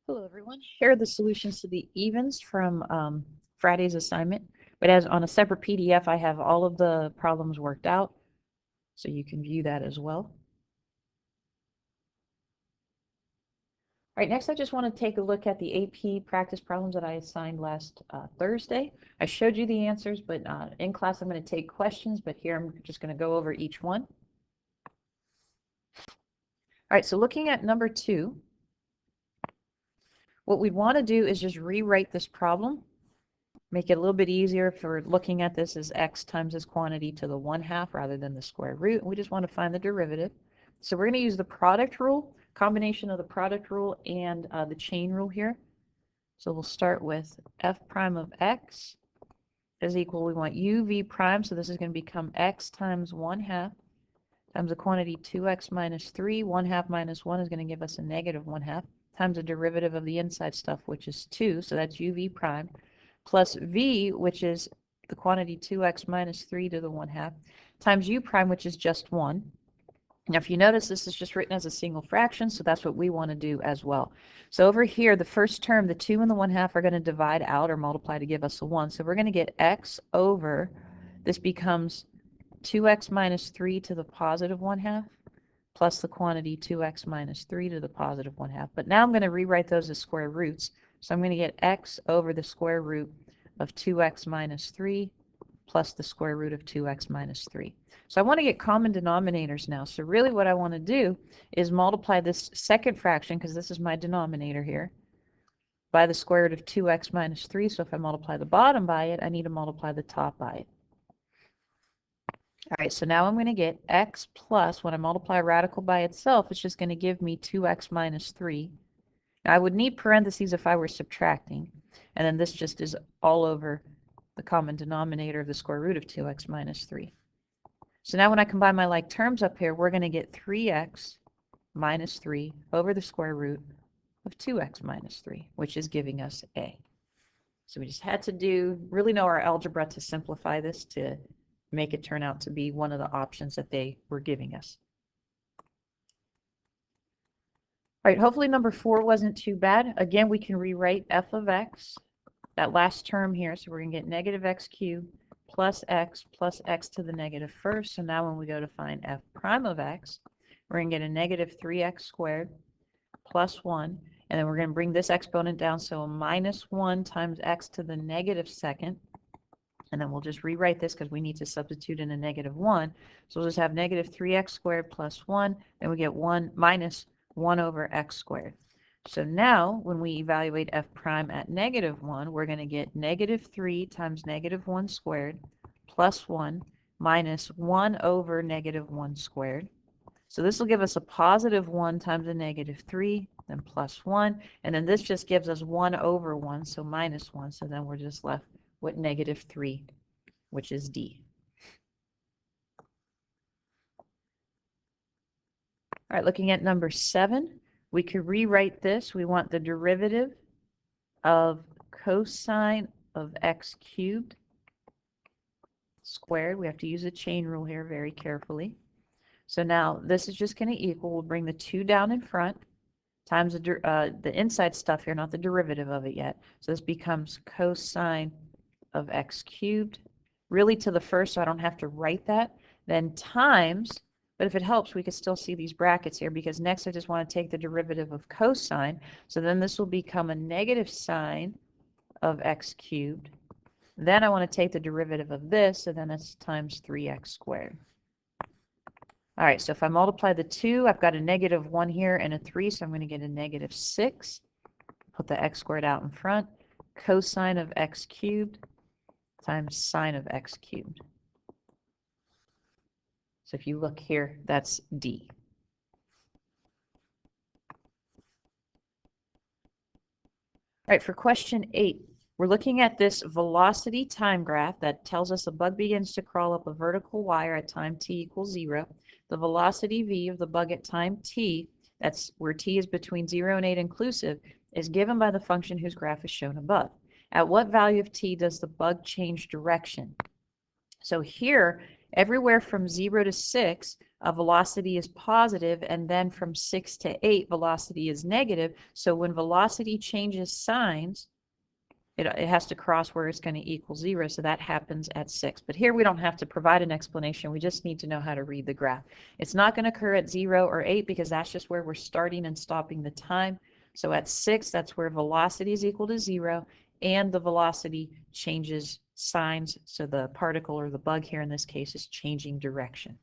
Hello, everyone. Here are the solutions to the evens from Friday's assignment. But as on a separate PDF, I have all of the problems worked out, so you can view that as well. All right, next I just want to take a look at the AP practice problems that I assigned last Thursday. I showed you the answers, but in class I'm going to take questions, but here I'm just going to go over each one. All right, so looking at number 2, what we want to do is just rewrite this problem. Make it a little bit easier if we're looking at this as x times this quantity to the 1/2 rather than the square root. We just want to find the derivative. So we're going to use the product rule, combination of the product rule and the chain rule here. So we'll start with f prime of x is equal, we want uv prime, so this is going to become x times 1/2 times the quantity 2x minus 3. 1/2 minus 1 is going to give us a negative 1/2 times the derivative of the inside stuff, which is 2, so that's uv prime, plus v, which is the quantity 2x minus 3 to the 1/2, times u prime, which is just 1. Now, if you notice, this is just written as a single fraction, so that's what we want to do as well. So over here, the first term, the 2 and the 1/2 are going to divide out or multiply to give us a 1. So we're going to get x over, this becomes 2x minus 3 to the positive 1/2 plus the quantity 2x minus 3 to the positive 1/2. But now I'm going to rewrite those as square roots. So I'm going to get x over the square root of 2x minus 3 plus the square root of 2x minus 3. So I want to get common denominators now. So really what I want to do is multiply this second fraction, because this is my denominator here, by the square root of 2x minus 3. So if I multiply the bottom by it, I need to multiply the top by it. All right, so now I'm going to get x plus, when I multiply a radical by itself, it's just going to give me 2x minus 3. Now, I would need parentheses if I were subtracting, and then this just is all over the common denominator of the square root of 2x minus 3. So now when I combine my like terms up here, we're going to get 3x minus 3 over the square root of 2x minus 3, which is giving us a. So we just had to really know our algebra to simplify this to make it turn out to be one of the options that they were giving us. All right, hopefully number 4 wasn't too bad. Again, we can rewrite f of x, that last term here, so we're going to get negative x cubed plus x to the negative first. So now when we go to find f prime of x, we're going to get a negative 3x squared plus 1, and then we're going to bring this exponent down, so a minus 1 times x to the negative second. And then we'll just rewrite this because we need to substitute in a negative 1. So we'll just have negative 3x squared plus 1. Then we get 1 minus 1 over x squared. So now when we evaluate f prime at negative 1, we're going to get negative 3 times negative 1 squared plus 1 minus 1 over negative 1 squared. So this will give us a positive 1 times a negative 3, then plus 1. And then this just gives us 1 over 1, so minus 1. So then we're just left with negative 3, which is D. All right, looking at number 7, we could rewrite this. We want the derivative of cosine of x cubed squared. We have to use a chain rule here very carefully. So now this is just going to equal, we'll bring the 2 down in front, times the inside stuff here, not the derivative of it yet. So this becomes cosine of x cubed, really to the first, so I don't have to write that, then times, but if it helps, we could still see these brackets here, because next I just want to take the derivative of cosine, so then this will become a negative sine of x cubed. Then I want to take the derivative of this, so then it's times 3x squared. All right, so if I multiply the 2, I've got a negative 1 here and a 3, so I'm going to get a negative 6. Put the x squared out in front. Cosine of x cubed times sine of x cubed. So if you look here, that's D. All right, for question 8, we're looking at this velocity time graph that tells us a bug begins to crawl up a vertical wire at time t equals 0. The velocity v of the bug at time t, that's where t is between 0 and 8 inclusive, is given by the function whose graph is shown above. At what value of t does the bug change direction? So here, Everywhere from 0 to 6, velocity is positive, and then from 6 to 8, velocity is negative. So when velocity changes signs, it has to cross where it's going to equal 0, so that happens at 6. But here we don't have to provide an explanation. We just need to know how to read the graph. It's not going to occur at 0 or 8 because that's just where we're starting and stopping the time. So at 6, that's where velocity is equal to 0, and the velocity changes signs. So the particle, or the bug here in this case, is changing direction.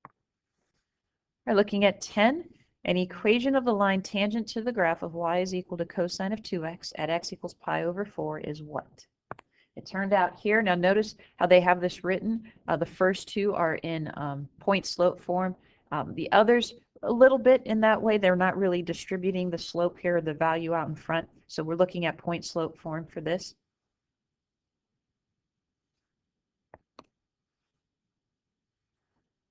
All right, looking at 10. An equation of the line tangent to the graph of y is equal to cosine of 2x at x equals pi over 4 is what? It turned out here, now notice how they have this written. The first two are in point slope form. The others, a little bit in that way. They're not really distributing the slope here, the value out in front. So we're looking at point slope form for this.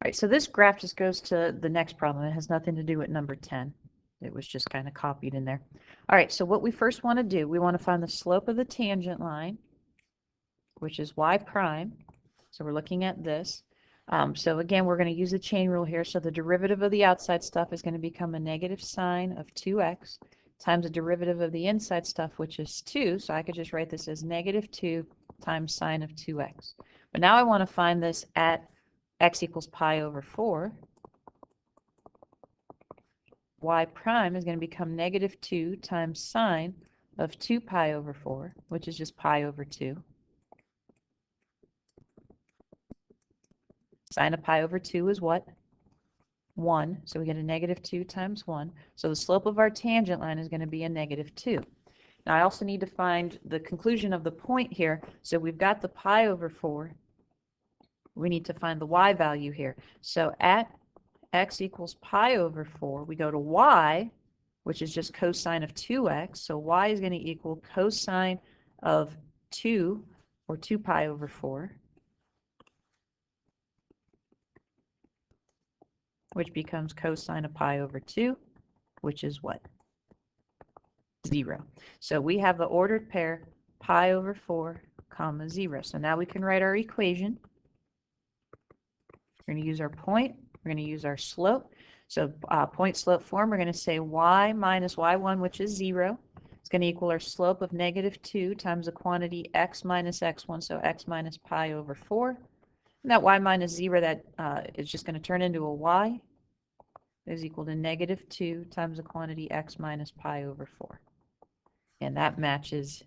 All right, so this graph just goes to the next problem. It has nothing to do with number 10. It was just kind of copied in there. All right, so what we first want to do, we want to find the slope of the tangent line, which is y prime. So we're looking at this. So again, we're going to use the chain rule here. So the derivative of the outside stuff is going to become a negative sine of 2x times the derivative of the inside stuff, which is 2. So I could just write this as negative 2 times sine of 2x. But now I want to find this at x equals pi over 4. Y prime is going to become negative 2 times sine of 2 pi over 4, which is just pi over 2. Sine of pi over 2 is what? 1. So we get a negative 2 times 1. So the slope of our tangent line is going to be a negative 2. Now I also need to find the conclusion of the point here. So we've got the pi over 4. We need to find the y value here. So at x equals pi over 4, we go to y, which is just cosine of 2x. So y is going to equal cosine of 2, or 2 pi over 4, which becomes cosine of pi over 2, which is what? 0. So we have the ordered pair pi over 4, comma 0. So now we can write our equation. We're going to use our point. We're going to use our slope. So point slope form, we're going to say y minus y1, which is 0. It's going to equal our slope of negative 2 times the quantity x minus x1, so x minus pi over 4. And that y minus 0, that is just going to turn into a y, is equal to negative 2 times the quantity x minus pi over 4. And that matches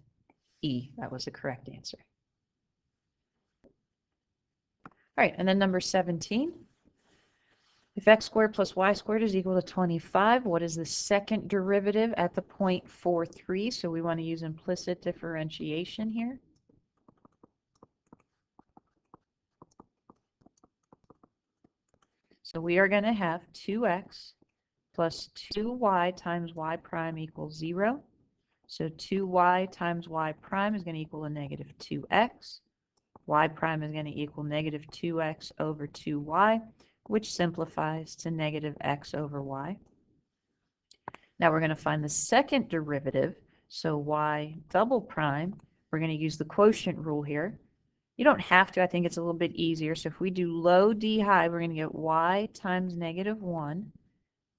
E. That was the correct answer. All right, and then number 17. If x squared plus y squared is equal to 25, what is the second derivative at the point 4, 3? So we want to use implicit differentiation here. So we are going to have 2x plus 2y times y prime equals 0. So 2y times y prime is going to equal a negative 2x. Y prime is going to equal negative 2x over 2y, which simplifies to negative x over y. Now we're going to find the second derivative. So y double prime, we're going to use the quotient rule here. You don't have to. I think it's a little bit easier. So if we do low d high, we're going to get y times negative 1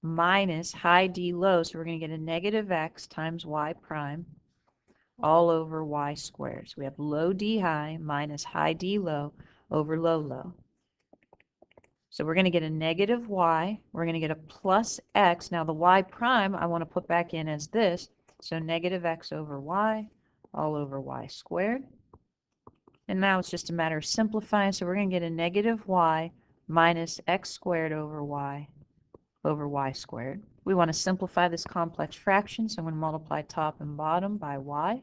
minus high d low. So we're going to get a negative x times y prime all over y squared. So we have low d high minus high d low over low low. So we're going to get a negative y. We're going to get a plus x. Now the y prime I want to put back in as this. So negative x over y all over y squared. And now it's just a matter of simplifying. So we're going to get a negative y minus x squared over y squared. We want to simplify this complex fraction. So I'm going to multiply top and bottom by y.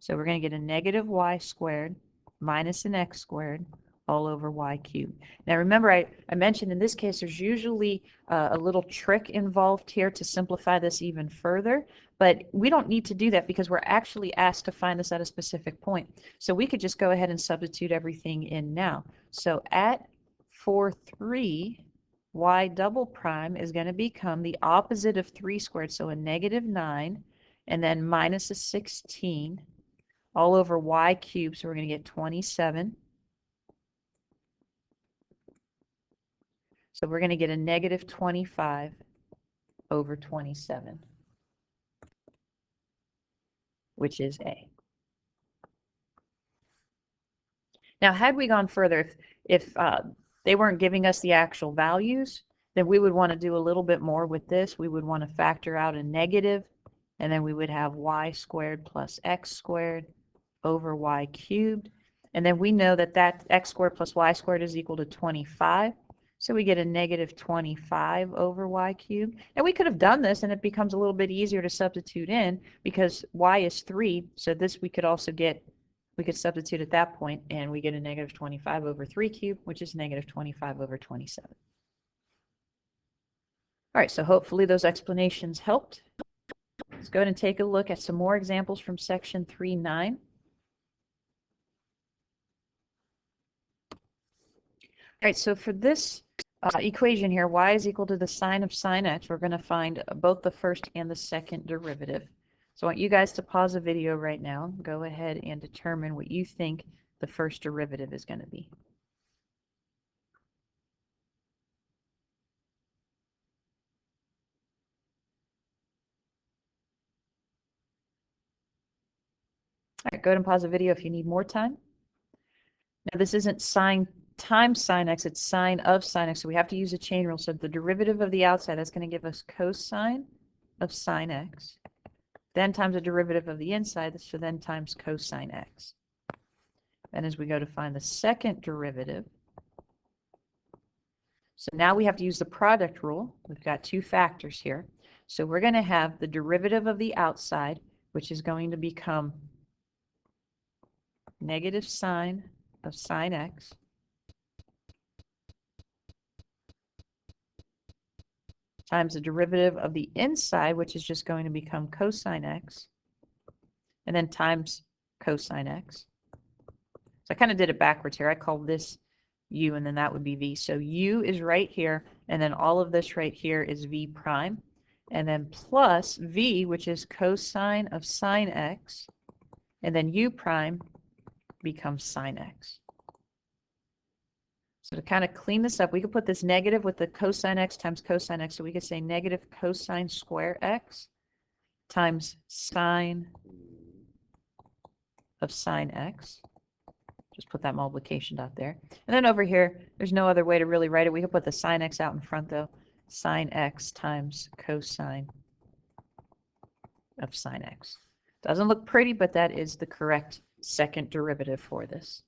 So we're going to get a negative y squared minus an x squared all over y cubed. Now remember, I mentioned in this case there's usually a little trick involved here to simplify this even further, but we don't need to do that because we're actually asked to find this at a specific point. So we could just go ahead and substitute everything in now. So at 4, 3, y double prime is going to become the opposite of 3 squared, so a negative 9, and then minus a 16 all over y cubed, so we're going to get 27. So we're going to get a negative 25 over 27, which is A. Now, had we gone further, if they weren't giving us the actual values, then we would want to do a little bit more with this. We would want to factor out a negative, and then we would have y squared plus x squared over y cubed. And then we know that that x squared plus y squared is equal to 25. So we get a negative 25 over y cubed. And we could have done this, and it becomes a little bit easier to substitute in because y is 3. So this we could also get, we could substitute at that point, and we get a negative 25 over 3 cubed, which is negative 25 over 27. All right, so hopefully those explanations helped. Let's go ahead and take a look at some more examples from section 3.9. All right, so for this equation here, y is equal to the sine of sine x. We're going to find both the first and the second derivative. So I want you guys to pause the video right now. Go ahead and determine what you think the first derivative is going to be. All right, go ahead and pause the video if you need more time. Now this isn't sine times sine x, it's sine of sine x, so we have to use a chain rule. So the derivative of the outside, that's going to give us cosine of sine x, then times the derivative of the inside, so then times cosine x. Then as we go to find the second derivative, so now we have to use the product rule. We've got two factors here. So we're going to have the derivative of the outside, which is going to become negative sine of sine x, times the derivative of the inside, which is just going to become cosine x, and then times cosine x. So I kind of did it backwards here. I called this u, and then that would be v. So u is right here, and then all of this right here is v prime, and then plus v, which is cosine of sine x, and then u prime becomes sine x. So to kind of clean this up, we could put this negative with the cosine x times cosine x. So we could say negative cosine square x times sine of sine x. Just put that multiplication dot there. And then over here, there's no other way to really write it. We could put the sine x out in front, though. Sine x times cosine of sine x. Doesn't look pretty, but that is the correct second derivative for this.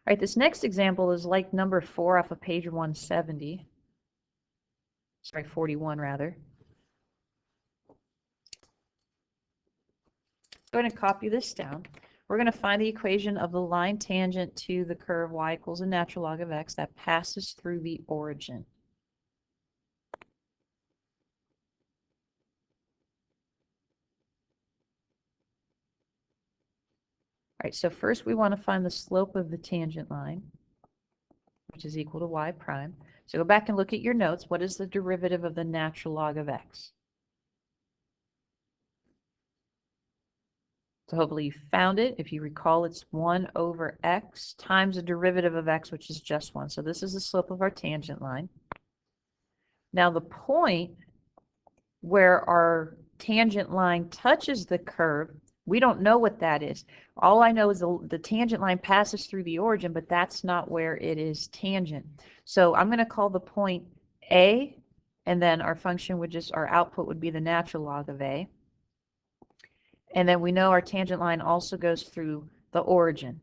All right, this next example is like number 4 off of page 170. Sorry, 41 rather. Go ahead and copy this down. We're going to find the equation of the line tangent to the curve y equals a natural log of x that passes through the origin. All right, so first we want to find the slope of the tangent line, which is equal to y prime. So go back and look at your notes. What is the derivative of the natural log of x? So hopefully you found it. If you recall, it's 1 over x times the derivative of x, which is just 1. So this is the slope of our tangent line. Now the point where our tangent line touches the curve, we don't know what that is. All I know is the tangent line passes through the origin, but that's not where it is tangent. So I'm going to call the point A, and then our function would just, our output would be the natural log of A. And then we know our tangent line also goes through the origin.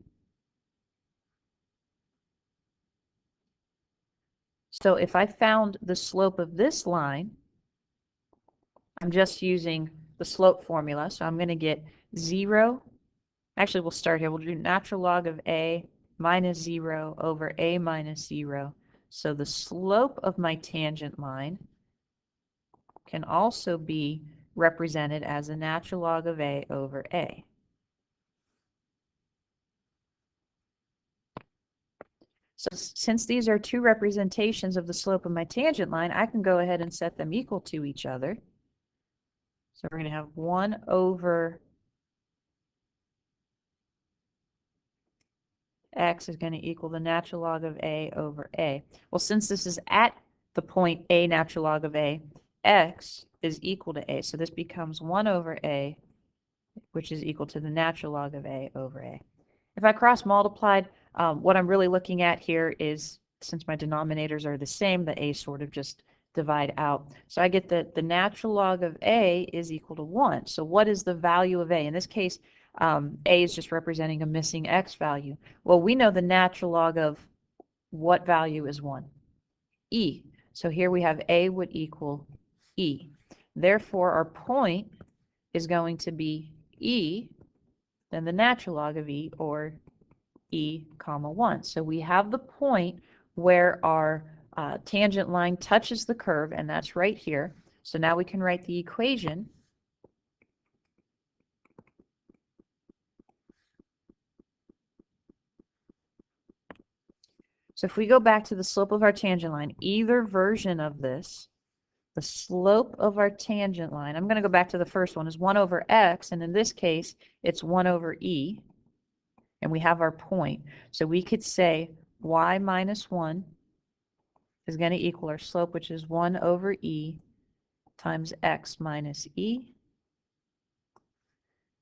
So if I found the slope of this line, I'm just using the slope formula. So I'm going to get 0. Actually, we'll start here. We'll do natural log of A minus 0 over A minus 0. So the slope of my tangent line can also be represented as a natural log of A over A. So since these are two representations of the slope of my tangent line, I can go ahead and set them equal to each other. So we're going to have 1 over x is going to equal the natural log of a over a. Well, since this is at the point a natural log of a, x is equal to a. So this becomes 1 over a, which is equal to the natural log of a over a. If I cross multiplied, what I'm really looking at here is, since my denominators are the same, the a sort of just divide out. So I get that the natural log of a is equal to 1. So what is the value of a? In this case, a is just representing a missing x value. Well, we know the natural log of what value is 1? E. So here we have a would equal e. Therefore, our point is going to be e, then the natural log of e, or e comma 1. So we have the point where our tangent line touches the curve, and that's right here. So now we can write the equation. So if we go back to the slope of our tangent line, either version of this, the slope of our tangent line, I'm going to go back to the first one, is 1 over x, and in this case, it's 1 over e, and we have our point. So we could say y minus 1 is going to equal our slope, which is 1 over e times x minus e.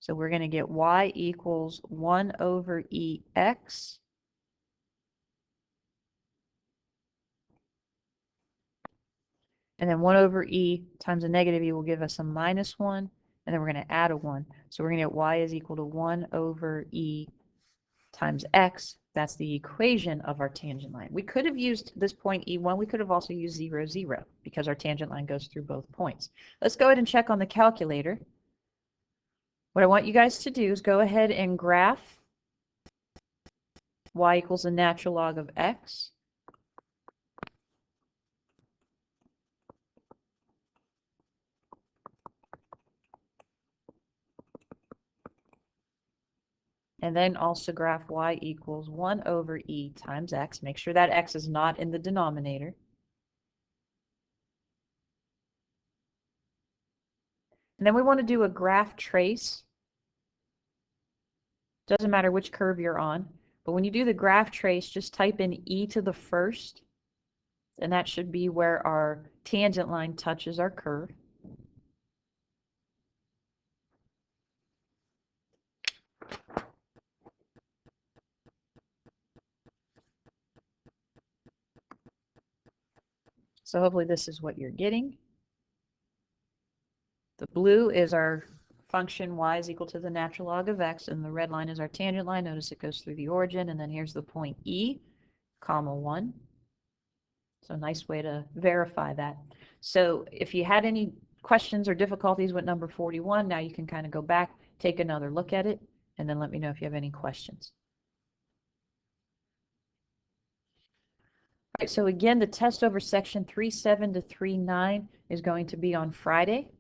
So we're going to get y equals 1 over ex. And then 1 over e times a negative e will give us a minus 1. And then we're going to add a 1. So we're going to get y is equal to 1 over e times x. That's the equation of our tangent line. We could have used this point E1. We could have also used 0, 0, because our tangent line goes through both points. Let's go ahead and check on the calculator. What I want you guys to do is go ahead and graph y equals the natural log of x. And then also graph y equals 1 over e times x. Make sure that x is not in the denominator. And then we want to do a graph trace. Doesn't matter which curve you're on, but when you do the graph trace, just type in e to the first, and that should be where our tangent line touches our curve. So hopefully this is what you're getting. The blue is our function y is equal to the natural log of x, and the red line is our tangent line. Notice it goes through the origin, and then here's the point e, comma 1. So a nice way to verify that. So if you had any questions or difficulties with number 41, now you can kind of go back, take another look at it, and then let me know if you have any questions. All right, so again, the test over section 3.7 to 3.9 is going to be on Friday.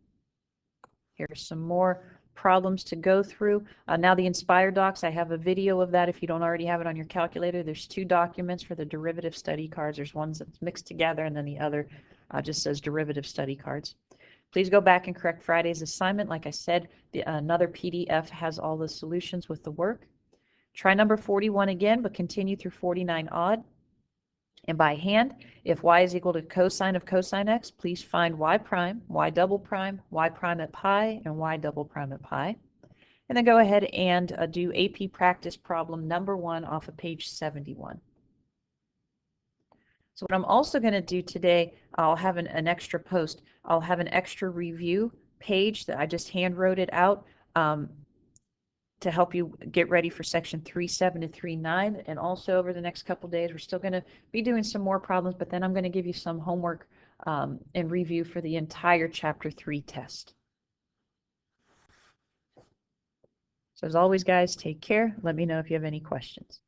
Here's some more problems to go through. Now the Inspire docs, I have a video of that if you don't already have it on your calculator. There's 2 documents for the derivative study cards. There's one that's mixed together, and then the other just says derivative study cards. Please go back and correct Friday's assignment. Like I said, another PDF has all the solutions with the work. Try number 41 again, but continue through 49 odd. And by hand, if y is equal to cosine of cosine x, please find y prime, y double prime, y prime at pi, and y double prime at pi. And then go ahead and do AP practice problem number 1 off of page 71. So what I'm also going to do today, I'll have an extra post. I'll have an extra review page that I just hand wrote it out to help you get ready for section 3.7 to 3.9. And also over the next couple days, we're still going to be doing some more problems, but then I'm going to give you some homework and review for the entire chapter 3 test. So as always, guys, take care. Let me know if you have any questions.